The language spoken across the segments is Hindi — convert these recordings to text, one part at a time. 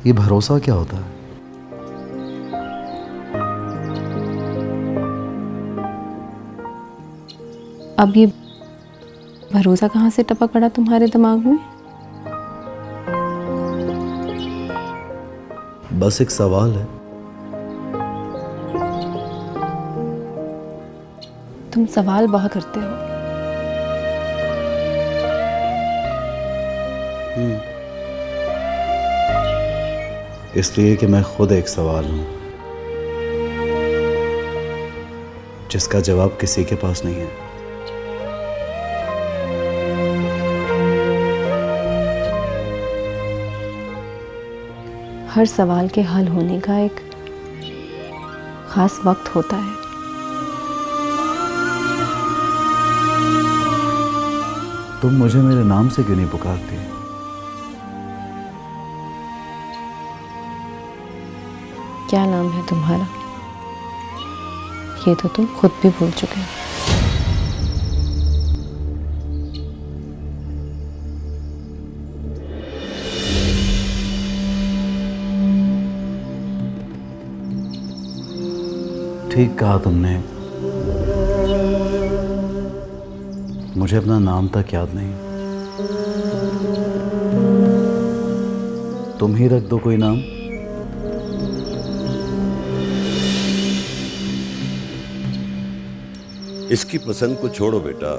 ये भरोसा क्या होता है? अब ये भरोसा कहाँ से टपक पड़ा तुम्हारे दिमाग में? बस एक सवाल है। तुम सवाल बहुत करते हो। इसलिए कि मैं खुद एक सवाल हूं जिसका जवाब किसी के पास नहीं है। हर सवाल के हल होने का एक खास वक्त होता है। तुम मुझे मेरे नाम से क्यों नहीं पुकारती? क्या नाम है तुम्हारा? ये तो तुम खुद भी भूल चुके हो। ठीक कहा तुमने। मुझे अपना नाम तक याद नहीं। तुम ही रख दो कोई नाम। इसकी पसंद को छोड़ो बेटा।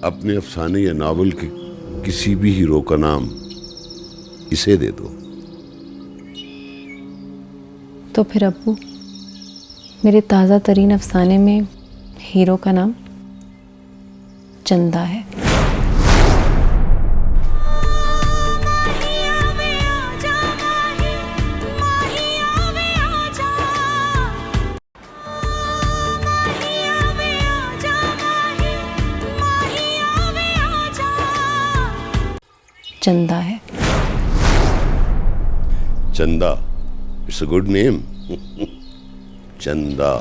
अपने अफसाने या नावल के किसी भी हीरो का नाम इसे दे दो। तो फिर अब्बू, मेरे ताज़ा तरीन अफसाने में हीरो का नाम चंदा है। चंदा है। चंदा, इट्स अ गुड नेम। चंदा।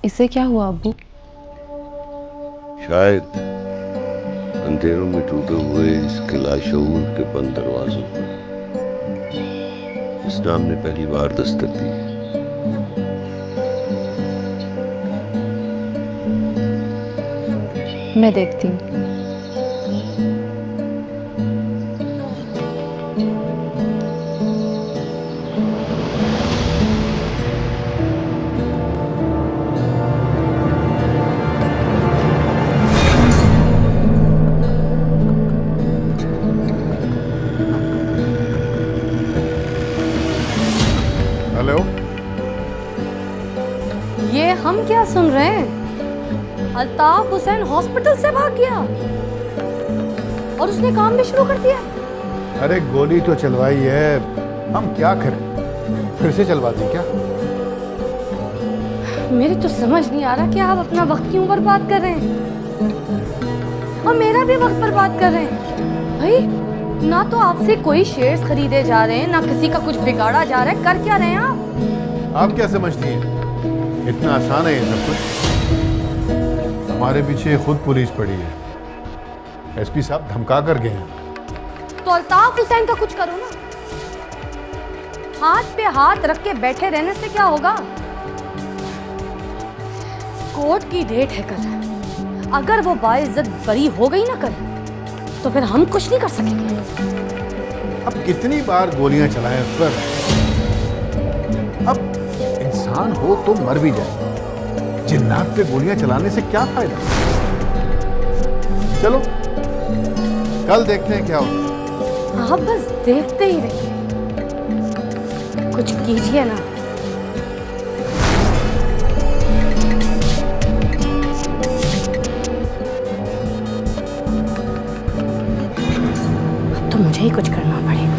इससे क्या हुआ अब्बू? शायद अंधेरों में टूटे हुए इसके लाशऊर के बंद दरवाजों पर इस नाम ने पहली बार दस्तक दी। मैं देखती हूँ। हेलो। ये हम क्या सुन रहे हैं? अल्ताफ हुसैन हॉस्पिटल से भाग गया और उसने काम भी शुरू कर दिया। अरे गोली तो चलवाई है, हम क्या करें? फिर से चलवा दें क्या? मेरी तो समझ नहीं आ रहा कि आप अपना वक्त क्यों बर्बाद कर रहे हैं और मेरा भी वक्त बर्बाद कर रहे हैं। भाई, ना तो आपसे कोई शेयर्स खरीदे जा रहे हैं, ना किसी का कुछ बिगाड़ा जा रहा है। कर क्या रहे हैं आप क्या समझती हैं इतना आसान है ये सब कुछ? हमारे पीछे खुद पुलिस पड़ी है, एसपी साहब धमका कर गए हैं। तो अल्ताफ हुसैन का कुछ करो ना। हाथ पे हाथ रख के बैठे रहने से क्या होगा? कोर्ट की डेट है कल। अगर वो बाइज्जत बरी हो गई ना कल, तो फिर हम कुछ नहीं कर सकेंगे। अब कितनी बार गोलियां चलाएं उस पर? अब इंसान हो तो मर भी जाए, जिन्नात पे गोलियां चलाने से क्या फायदा? चलो कल देखते हैं क्या होता है। आप बस देखते ही रहिए, कुछ कीजिए ना। अब तो मुझे ही कुछ करना पड़ेगा।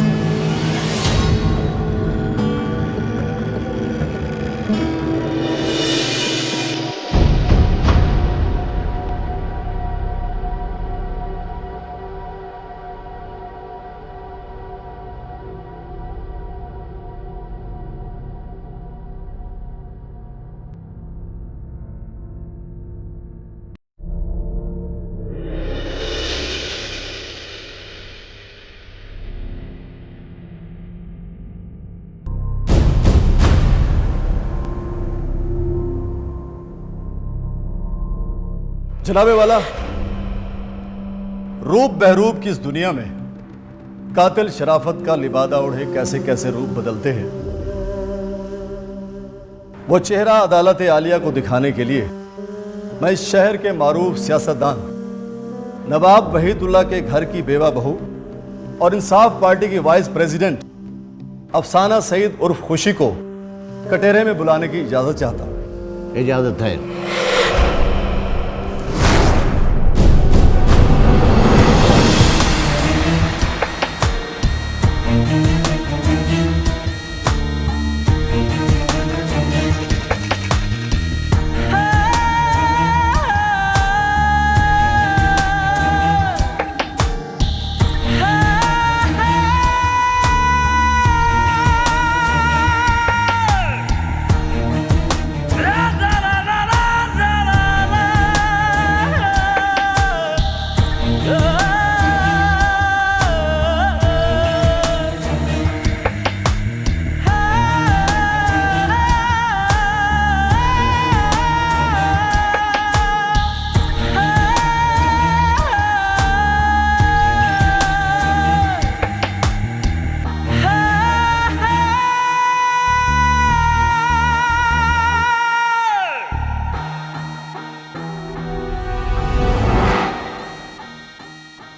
जनाबे वाला, रूप बहरूप की इस दुनिया में कातिल शराफत का लिबादा ओढ़े कैसे कैसे रूप बदलते हैं। वो चेहरा अदालत आलिया को दिखाने के लिए मैं इस शहर के मारूफ सियासतदान नवाब वहीदुल्ला के घर की बेवा बहू और इंसाफ पार्टी की वाइस प्रेसिडेंट अफसाना सईद उर्फ खुशी को कटहरे में बुलाने की इजाजत चाहता हूं। इजाजत है।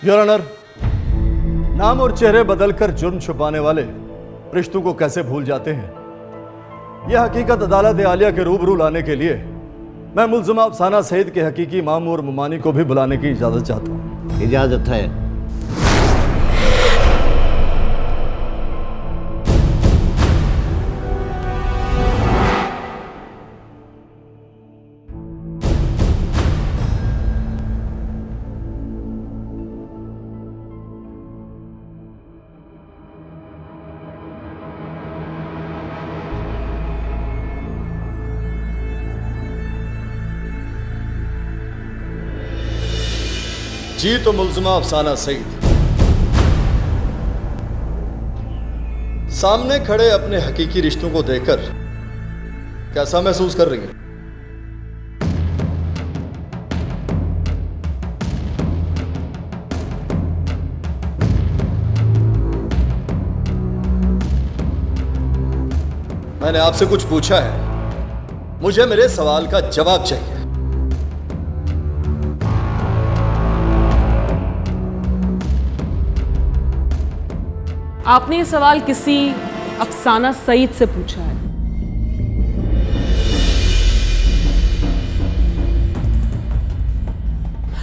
योर ऑनर, नाम और चेहरे बदलकर जुर्म छुपाने वाले रिश्तों को कैसे भूल जाते हैं, यह हकीकत अदालत आलिया के रूबरू लाने के लिए मैं मुल्ज़िमा अफसाना सईद के हकीकी मामूर मुमानी को भी बुलाने की इजाजत चाहता हूं। इजाजत है। जी तो मुल्ज़िमा अफसाना सईद सामने खड़े अपने हकीकी रिश्तों को देखकर कैसा महसूस कर रही हैं? मैंने आपसे कुछ पूछा है, मुझे मेरे सवाल का जवाब चाहिए। आपने ये सवाल किसी अफसाना सईद से पूछा है।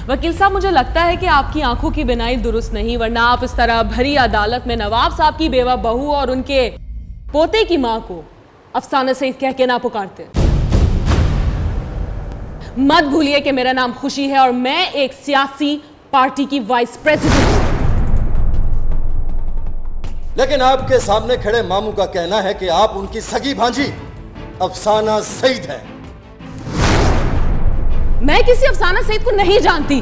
वकील साहब, मुझे लगता है कि आपकी आंखों की बिनाई दुरुस्त नहीं, वरना आप इस तरह भरी अदालत में नवाब साहब की बेवा बहू और उनके पोते की मां को अफसाना सईद कह के ना पुकारते। मत भूलिए कि मेरा नाम खुशी है और मैं एक सियासी पार्टी की वाइस प्रेसिडेंट हूं। लेकिन आपके सामने खड़े मामू का कहना है कि आप उनकी सगी भांजी अफसाना सईद हैं। मैं किसी अफसाना सईद को नहीं जानती।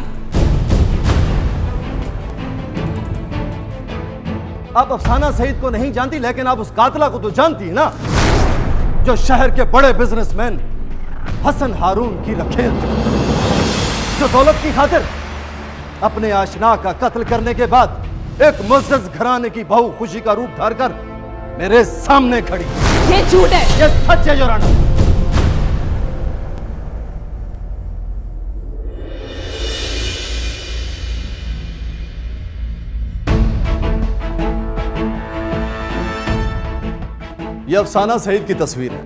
आप अफसाना सईद को नहीं जानती, लेकिन आप उस कातला को तो जानती है ना, जो शहर के बड़े बिजनेसमैन हसन हारून की रखेल थे, जो दौलत की खातिर अपने आशना का कत्ल करने के बाद एक मुअज़्ज़ज़ घराने की बहू खुशी का रूप धारकर मेरे सामने खड़ी। ये झूठ है। ये सच है योर ऑनर। यह अफसाना सईद की तस्वीर है।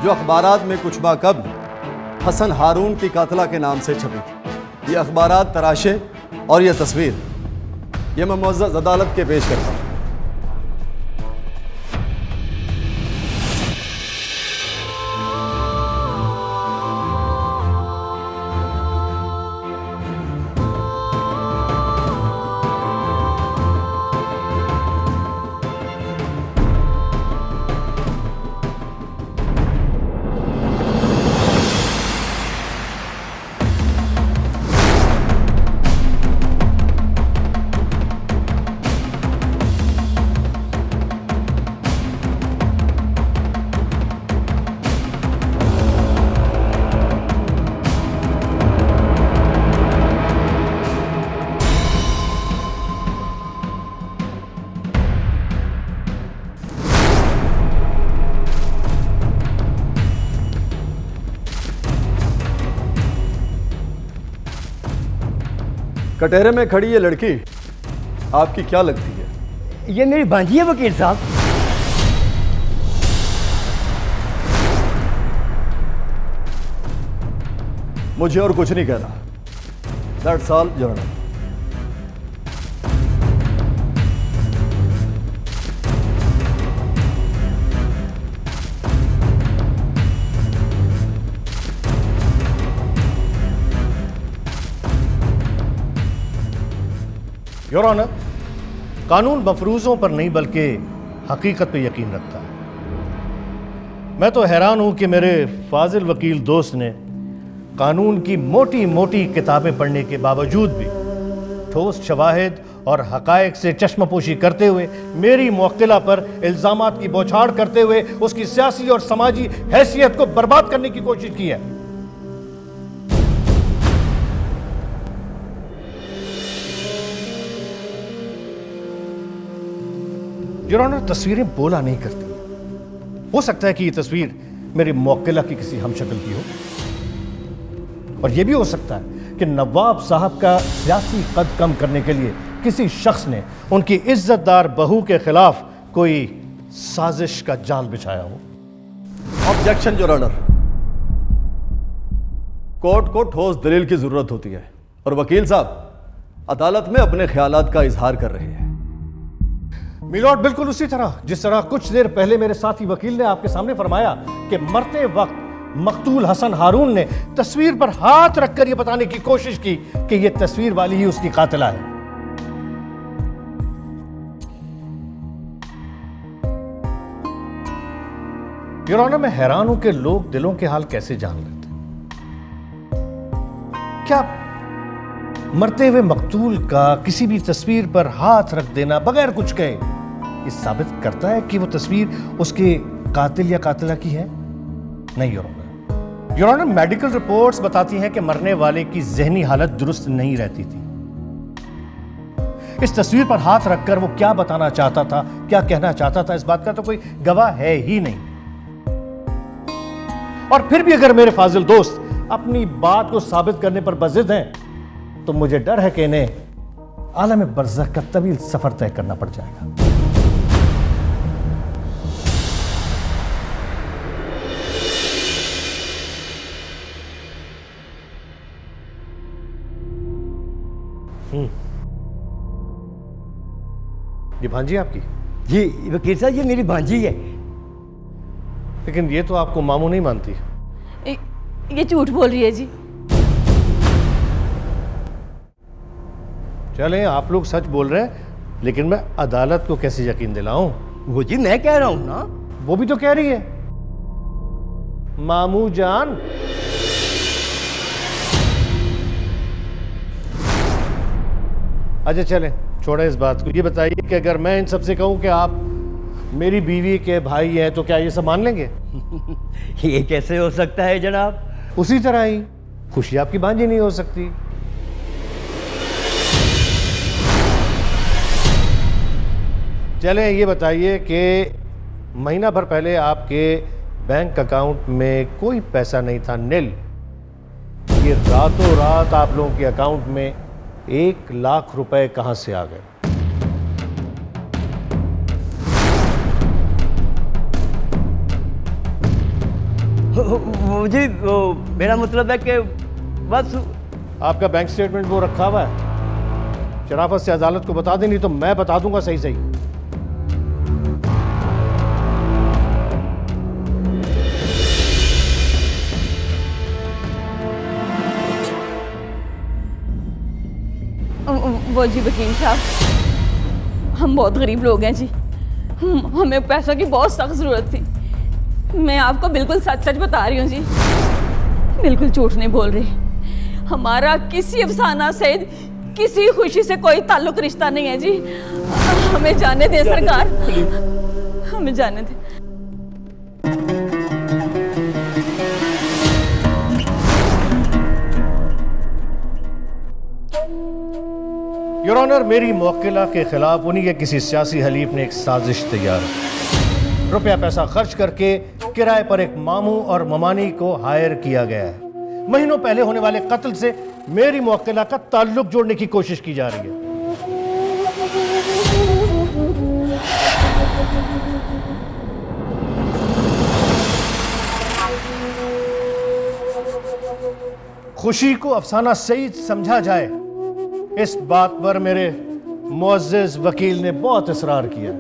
जो अखबारात में कुछ माह कबल हसन हारून की कातला के नाम से छपी थी। ये अखबारात तराशे और यह तस्वीर ये मैं मुअज़्ज़ज़ अदालत के पेश करता हूं। कटहरे में खड़ी ये लड़की आपकी क्या लगती है? ये मेरी भांजी है वकील साहब। मुझे और कुछ नहीं कहना। That's all your honour. Your honour, कानून मफरूज़ों पर नहीं बल्कि हकीकत पे यकीन रखता है। मैं तो हैरान हूं कि मेरे फाजिल वकील दोस्त ने कानून की मोटी मोटी किताबें पढ़ने के बावजूद भी ठोस शवाहिद और हकायक से चश्मपोशी करते हुए मेरी मुवक्किला पर इल्ज़ामात की बौछार करते हुए उसकी सियासी और समाजी हैसियत को बर्बाद करने की कोशिश की है। योर ऑनर, तस्वीरें बोला नहीं करती। हो सकता है कि ये तस्वीर मेरी मुवक्किला की किसी हमशक्ल की हो, और यह भी हो सकता है कि नवाब साहब का सियासी कद कम करने के लिए किसी शख्स ने उनकी इज्जतदार बहू के खिलाफ कोई साजिश का जाल बिछाया हो। Objection your honour. कोर्ट को ठोस दलील की जरूरत होती है और वकील साहब अदालत में अपने ख्यालात का इजहार कर रहे हैं। मिलॉर्ड, बिल्कुल उसी तरह जिस तरह कुछ देर पहले मेरे साथी वकील ने आपके सामने फरमाया कि मरते वक्त मकतूल हसन हारून ने तस्वीर पर हाथ रखकर यह बताने की कोशिश की कि यह तस्वीर वाली ही उसकी कातिला है। योर ऑनर, मैं हैरान हूं कि लोग दिलों के हाल कैसे जान लेते हैं। क्या मरते हुए मकतूल का किसी भी तस्वीर पर हाथ रख देना बगैर कुछ कहे ये साबित करता है कि वो तस्वीर उसके कातिल या कातिला की है? नहीं your honour. Your honour, medical reports बताती हैं कि मरने वाले की ज़हनी हालत दुरुस्त नहीं रहती थी। इस तस्वीर पर हाथ रखकर वो क्या बताना चाहता था, क्या कहना चाहता था, इस बात का तो कोई गवाह है ही नहीं। और फिर भी अगर मेरे फाजिल दोस्त अपनी बात को साबित करने पर बज़िद हैं तो मुझे डर है कि इन्हें आलम बरज़ख का तवील सफर तय करना पड़ जाएगा। ये भांजी आपकी? जी वकील साहब, ये मेरी भांजी है। लेकिन ये तो आपको मामू नहीं मानती। ये झूठ बोल रही है जी। चलें, आप लोग सच बोल रहे हैं, लेकिन मैं अदालत को कैसे यकीन दिलाऊं? वो जी मैं कह रहा हूं ना। वो भी तो कह रही है। मामू जान। अच्छा चलें, छोड़े इस बात को। ये बताइए कि अगर मैं इन सबसे कहूं कि आप मेरी बीवी के भाई हैं तो क्या ये सब मान लेंगे? ये कैसे हो सकता है जनाब? उसी तरह ही खुशी आपकी भांजी नहीं हो सकती। चलें, ये बताइए कि महीना भर पहले आपके बैंक अकाउंट में कोई पैसा नहीं था, नील। ये रातों रात आप लोगों के अकाउंट में 1 लाख रुपए कहां से आ गए? जी वो मेरा मतलब है कि बस आपका बैंक स्टेटमेंट वो रखा हुआ है? शराफत से अदालत को बता दें, नहीं तो मैं बता दूंगा सही सही। वो जी वकील साहब, हम बहुत गरीब लोग हैं जी। हमें पैसों की बहुत सख्त ज़रूरत थी। मैं आपको बिल्कुल सच सच बता रही हूँ जी, बिल्कुल झूठ नहीं बोल रही। हमारा किसी अफसाना से, किसी खुशी से कोई ताल्लुक रिश्ता नहीं है जी। हमें जाने दें सरकार, हमें जाने दें। योर ऑनर, मेरी मुवक्किला के खिलाफ उन्हीं के किसी सियासी हलीफ ने एक साजिश तैयार की। रुपया पैसा खर्च करके किराए पर एक मामू और ममानी को हायर किया गया है। महीनों पहले होने वाले कत्ल से मेरी मुवक्किला का ताल्लुक जोड़ने की कोशिश की जा रही है। खुशी को अफसाना सईद समझा जाए, इस बात पर मेरे मुअज़्ज़िज़ वकील ने बहुत इसरार किया।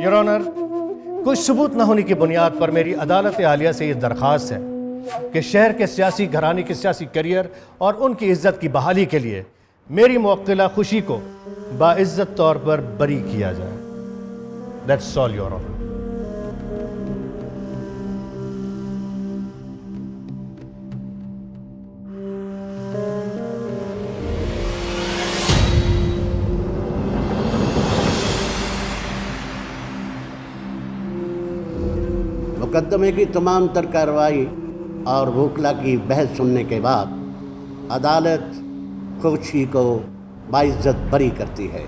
योर ऑनर, कोई सबूत न होने की बुनियाद पर मेरी अदालत आलिया से यह दरख्वास्त है कि शहर के सियासी घराने के सियासी करियर और उनकी इज्जत की बहाली के लिए मेरी मुवक्किला खुशी को बाइज्जत तौर पर बरी किया जाए। That's all your honour. मुकदमे की तमाम तर कार्रवाई और वकला की बहस सुनने के बाद अदालत खुशी को बाइज्जत बरी करती है।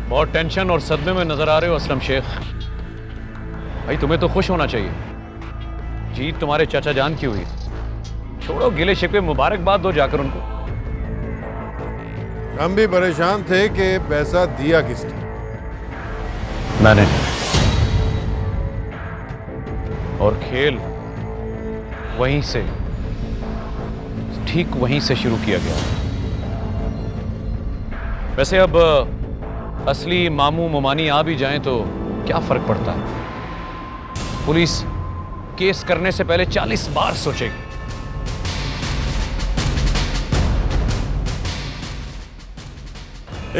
बहुत टेंशन और सदमे में नजर आ रहे हो असलम शेख। भाई तुम्हें तो खुश होना चाहिए, जीत तुम्हारे चाचा जान की हुई। छोड़ो गिले शिकवे, मुबारकबाद दो जाकर उनको। हम भी परेशान थे कि पैसा दिया किसने। मैंने, और खेल वहीं से, ठीक वहीं से शुरू किया गया। वैसे अब असली मामू ममानी आ भी जाएं तो क्या फर्क पड़ता है। पुलिस केस करने से पहले 40 बार सोचेगी।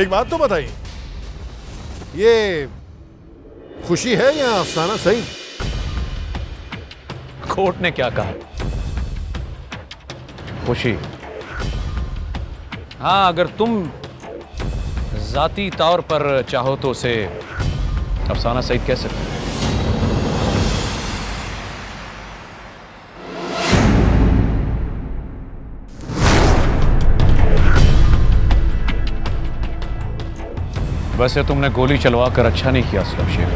एक बात तो बताइए, ये खुशी है या अफसाना सही? कोर्ट ने क्या कहा? खुशी। हाँ, अगर तुम जाती तौर पर चाहो तो उसे अफसाना सईद कह सकते हो। वैसे तुमने गोली चलवा कर अच्छा नहीं किया असलम शेख।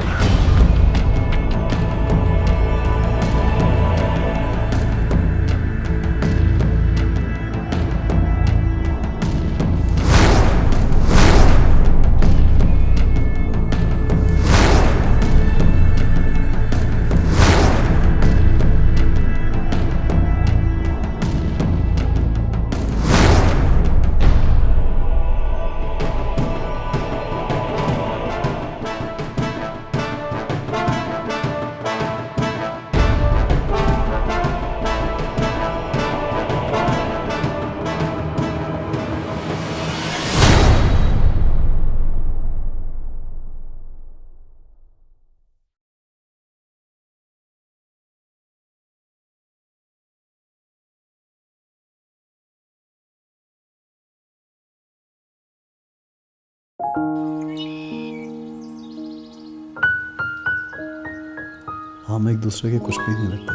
हम एक दूसरे के कुछ भी नहीं लगते।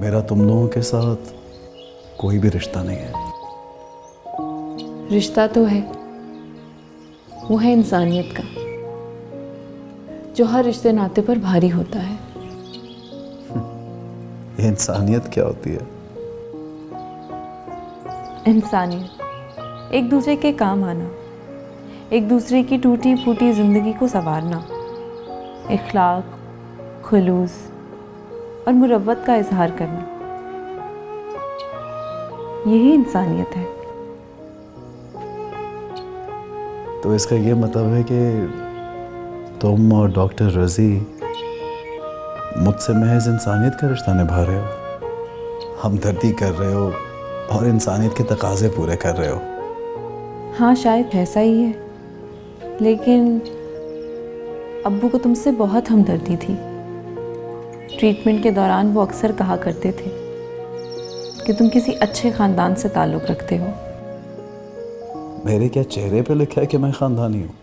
मेरा तुम लोगों के साथ कोई भी रिश्ता नहीं है। रिश्ता तो है, वो है इंसानियत का, जो हर रिश्ते नाते पर भारी होता है। ये इंसानियत क्या होती है? इंसानियत एक दूसरे के काम आना, एक दूसरे की टूटी फूटी जिंदगी को संवारना, इखलाक, खुलूस और मुरव्वत का इजहार करना, यही इंसानियत है। तो इसका ये मतलब है कि तुम और डॉक्टर रजी मुझसे महज इंसानियत का रिश्ता निभा रहे हो, हमदर्दी कर रहे हो और इंसानियत के तकाजे पूरे कर रहे हो। हाँ, शायद ऐसा ही है, लेकिन अब्बू को तुमसे बहुत हमदर्दी थी। ट्रीटमेंट के दौरान वो अक्सर कहा करते थे कि तुम किसी अच्छे ख़ानदान से ताल्लुक़ रखते हो। मेरे क्या चेहरे पे लिखा है कि मैं ख़ानदानी हूँ?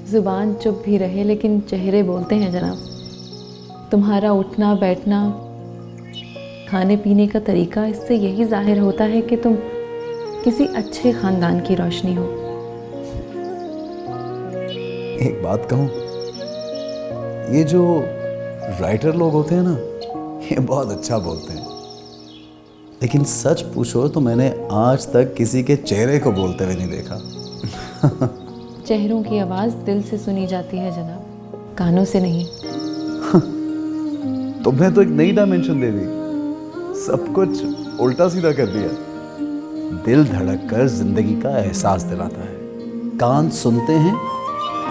ज़ुबान चुप भी रहे लेकिन चेहरे बोलते हैं जनाब। तुम्हारा उठना बैठना, खाने पीने का तरीका, इससे यही जाहिर होता है कि तुम किसी अच्छे ख़ानदान की रोशनी हो। एक बात कहूँ, ये जो राइटर लोग होते हैं ना, ये बहुत अच्छा बोलते हैं, लेकिन सच पूछो तो मैंने आज तक किसी के चेहरे को बोलते हुए नहीं देखा। चेहरों की आवाज़ दिल से सुनी जाती है जनाब, कानों से नहीं। तुमने तो एक नई डायमेंशन दे दी, सब कुछ उल्टा सीधा कर दिया। दिल धड़क कर जिंदगी का एहसास दिलाता है, कान सुनते हैं,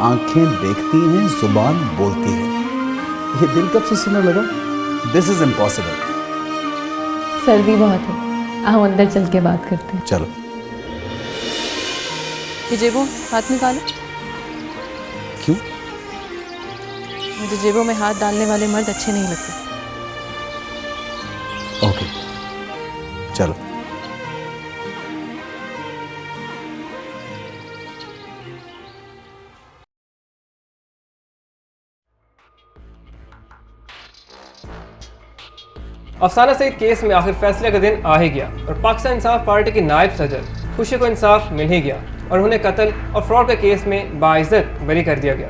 आंखें देखती हैं, जुबान बोलती है। ये दिल कब से सुनने लगा? This is impossible. सर्दी बहुत है, आओ अंदर चल के बात करते हैं। चलो। ये जेबों हाथ निकालो। क्यों? मुझे जेबों में हाथ डालने वाले मर्द अच्छे नहीं लगते। ओके, चलो। अफसाना सईद केस में आखिर फैसले का दिन आ ही गया और पाकिस्तान इंसाफ पार्टी की नायब सदर खुशी को इंसाफ मिल ही गया और उन्हें कत्ल और फ्रॉड के केस में बाइज्जत बरी कर दिया गया।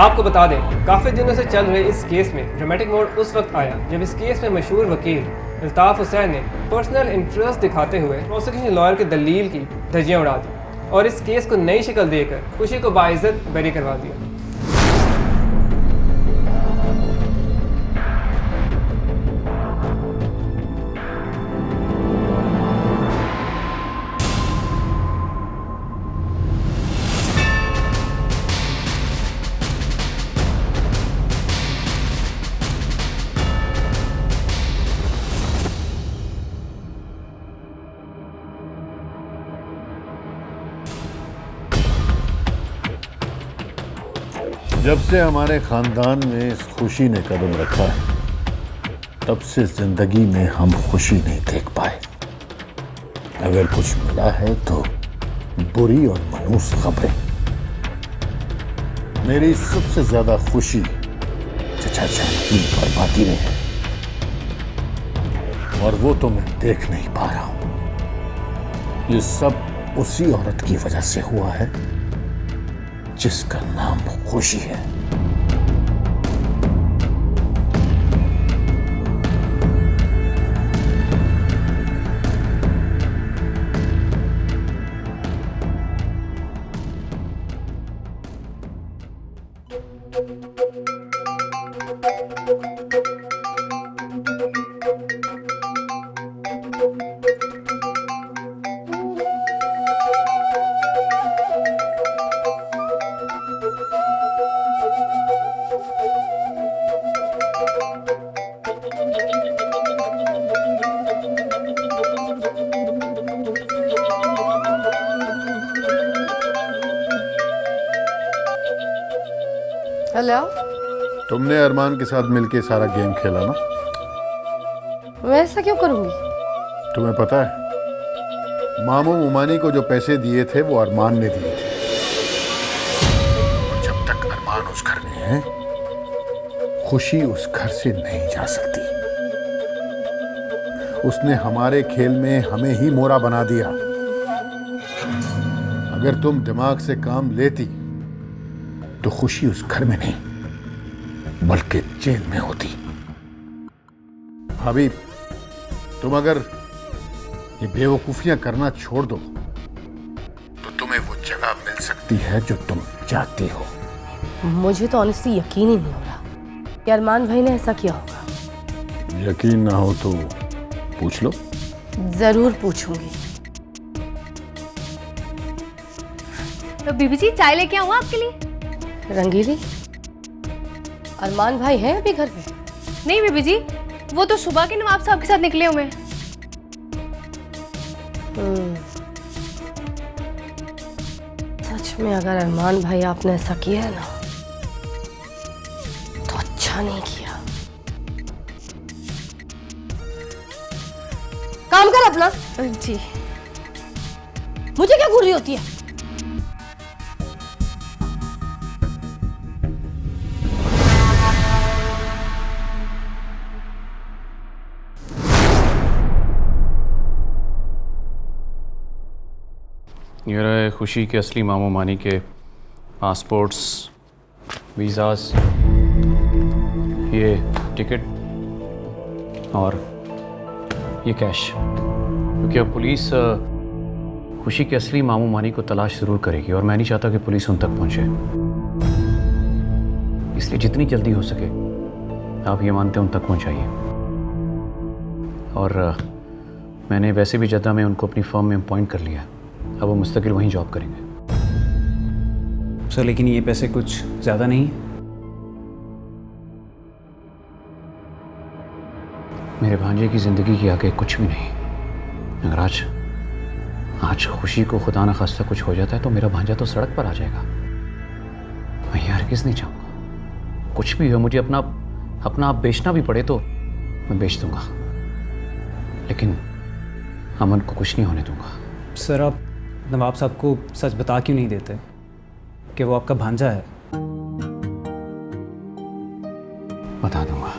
आपको बता दें, काफ़ी दिनों से चल रहे इस केस में ड्रामेटिक मोड़ उस वक्त आया जब इस केस में मशहूर वकील अल्ताफ हुसैन ने पर्सनल इंटरेस्ट दिखाते हुए प्रोसिक्यूशन लॉयर की दलील की धज्जियां उड़ा दी और इस केस को नई शक्ल देकर खुशी को बाइज्जत बरी करवा दिया। जब से हमारे खानदान में इस खुशी ने कदम रखा है, तब से जिंदगी में हम खुशी नहीं देख पाए। अगर कुछ मिला है तो बुरी और मनहूस खबरें। मेरी सबसे ज्यादा खुशी चचा जान की बर्बादी में है, और वो तो मैं देख नहीं पा रहा हूं। ये सब उसी औरत की वजह से हुआ है जिसका नाम खुशी है। हेलो। तुमने अरमान के साथ मिलके सारा गेम खेला ना? मैं ऐसा क्यों करूंगी? तुम्हें पता है, मामू मुमानी को जो पैसे दिए थे वो अरमान ने दिए थे। और जब तक अरमान उस घर में है, खुशी उस घर से नहीं जा सकती। उसने हमारे खेल में हमें ही मोरा बना दिया। अगर तुम दिमाग से काम लेती तो खुशी उस घर में नहीं बल्कि जेल में होती। भाभी, तुम अगर ये बेवकूफियां करना छोड़ दो तो तुम्हें वो जगह मिल सकती है जो तुम चाहती हो। मुझे तो ऑनेस्टली यकीन ही नहीं हो रहा कि अरमान भाई ने ऐसा किया होगा। यकीन ना हो तो पूछ लो। जरूर पूछूंगी। तो बीबी जी चाय लेके आऊं आपके लिए? रंगीली, अरमान भाई हैं अभी घर पे? नहीं बीबी जी, वो तो सुबह के नवाब साहब के साथ निकले हुए हैं। सच में अगर अरमान भाई आपने ऐसा किया है ना तो अच्छा नहीं किया। काम कर अपना। जी। मुझे क्या घूर रही होती है? ये रहे खुशी के असली मामू मानी के पासपोर्ट्स, वीज़ास, ये टिकट और ये कैश। क्योंकि अब पुलिस खुशी के असली मामू मानी को तलाश ज़रूर करेगी और मैं नहीं चाहता कि पुलिस उन तक पहुंचे। इसलिए जितनी जल्दी हो सके आप ये मानते उन तक पहुंचाइए। और मैंने वैसे भी जद्दा में उनको अपनी फर्म में अपॉइंट कर लिया है। अब वो मुस्तकिल वहीं जॉब करेंगे। सर लेकिन ये पैसे कुछ ज़्यादा नहीं? मेरे भांजे की ज़िंदगी के आगे कुछ भी नहीं। अगर आज खुशी को खुदा न खास्ता कुछ हो जाता है तो मेरा भांजा तो सड़क पर आ जाएगा। मैं यार किस नहीं चाहूँगा। कुछ भी हो, मुझे अपना आप बेचना भी पड़े तो मैं बेच दूंगा, लेकिन अमन को कुछ नहीं होने दूंगा। सर आप नवाब साहब को सच बता क्यों नहीं देते कि वो आपका भांजा है? बता दूंगा,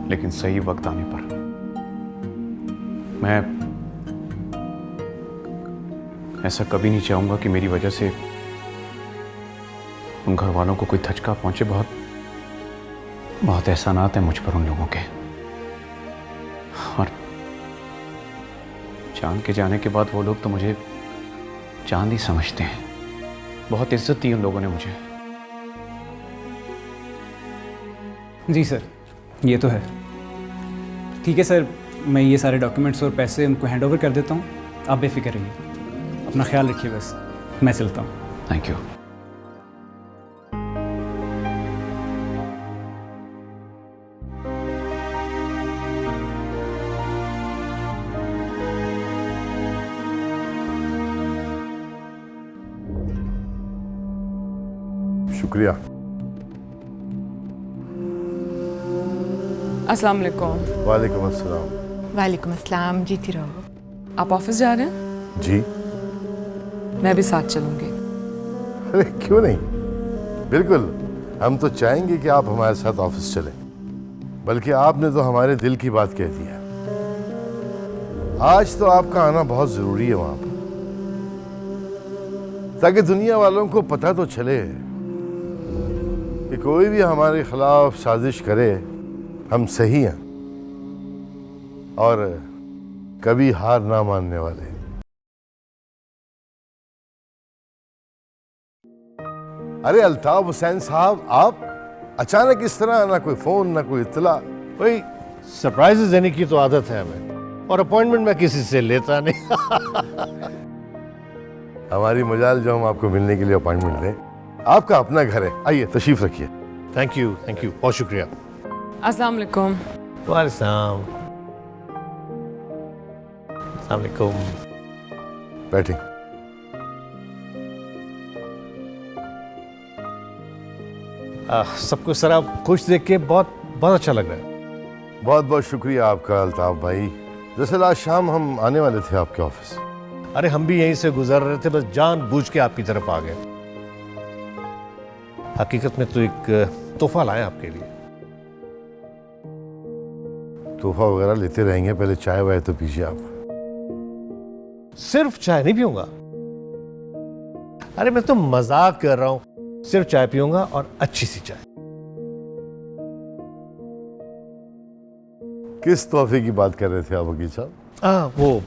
लेकिन सही वक्त आने पर। मैं ऐसा कभी नहीं चाहूंगा कि मेरी वजह से उन घर वालों को कोई धचका पहुंचे। बहुत एहसानात हैं मुझ पर उन लोगों के, और चांद के जाने के बाद वो लोग तो मुझे चांद ही समझते हैं। बहुत इज्जत दी उन लोगों ने मुझे। जी सर, ये तो है। ठीक है सर, मैं ये सारे डॉक्यूमेंट्स और पैसे उनको हैंड ओवर कर देता हूँ। आप बेफिक्र रहिए, अपना ख्याल रखिए। बस मैं चलता हूँ। Thank you. शुक्रिया। अस्सलाम वालेकुम। वालेकुम अस्सलाम। वालेकुम अस्सलाम, जीती रहो। आप ऑफिस जा रहे हैं? जी। मैं भी साथ चलूंगी। अरे क्यों नहीं, बिल्कुल। हम तो चाहेंगे कि आप हमारे साथ ऑफिस चलें, बल्कि आपने तो हमारे दिल की बात कह दी है। आज तो आपका आना बहुत जरूरी है वहां पर, ताकि दुनिया वालों को पता तो चले कि कोई भी हमारे खिलाफ साजिश करे, हम सही हैं और कभी हार ना मानने वाले। अरे अल्ताफ हुसैन साहब, आप अचानक इस तरह, ना कोई फोन ना कोई इत्तला। भाई सरप्राइजेस देने की तो आदत है हमें, और अपॉइंटमेंट मैं किसी से लेता नहीं। हमारी मजाल जो हम आपको मिलने के लिए अपॉइंटमेंट दें। आपका अपना घर है, आइए तशरीफ रखिए। थैंक यू, बहुत शुक्रिया। अस्सलाम वालेकुम। वालेकुम। अस्सलाम वालेकुम। बैठे। सबको सर आप खुश देख के बहुत बहुत अच्छा लग रहा है। बहुत बहुत शुक्रिया आपका अल्ताफ भाई। दरअसल आज शाम हम आने वाले थे आपके ऑफिस। अरे हम भी यहीं से गुजर रहे थे, बस जानबूझ के आपकी तरफ आ गए। हकीकत में तो एक तोहफा लाया आपके लिए। तोहफा वगैरह लेते रहेंगे, पहले चाय वाय तो पीजिए आप। सिर्फ चाय नहीं पीऊंगा। अरे मैं तो मजाक कर रहा हूं, सिर्फ चाय पीऊंगा और अच्छी सी चाय। किस तोहफे की बात कर रहे थे आप वकील साहब? वो